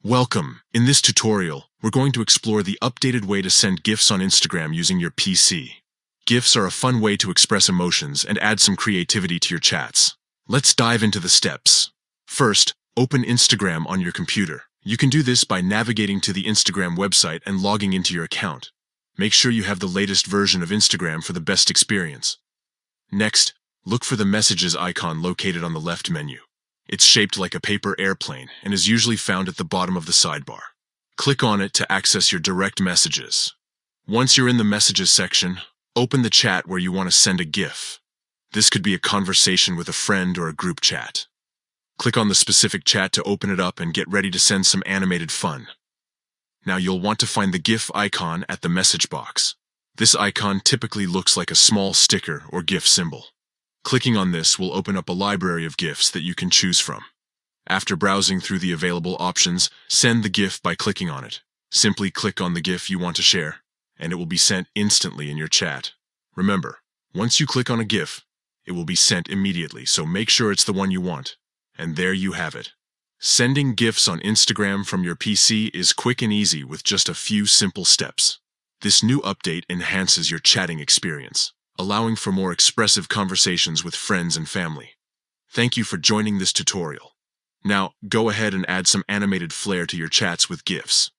Welcome! In this tutorial, we're going to explore the updated way to send GIFs on Instagram using your PC. GIFs are a fun way to express emotions and add some creativity to your chats. Let's dive into the steps. First, open Instagram on your computer. You can do this by navigating to the Instagram website and logging into your account. Make sure you have the latest version of Instagram for the best experience. Next, look for the messages icon located on the left menu. It's shaped like a paper airplane and is usually found at the bottom of the sidebar. Click on it to access your direct messages. Once you're in the messages section, open the chat where you want to send a GIF. This could be a conversation with a friend or a group chat. Click on the specific chat to open it up and get ready to send some animated fun. Now you'll want to find the GIF icon at the message box. This icon typically looks like a small sticker or GIF symbol. Clicking on this will open up a library of GIFs that you can choose from. After browsing through the available options, send the GIF by clicking on it. Simply click on the GIF you want to share, and it will be sent instantly in your chat. Remember, once you click on a GIF, it will be sent immediately, so make sure it's the one you want. And there you have it. Sending GIFs on Instagram from your PC is quick and easy with just a few simple steps. This new update enhances your chatting experience, allowing for more expressive conversations with friends and family. Thank you for joining this tutorial. Now, go ahead and add some animated flair to your chats with GIFs.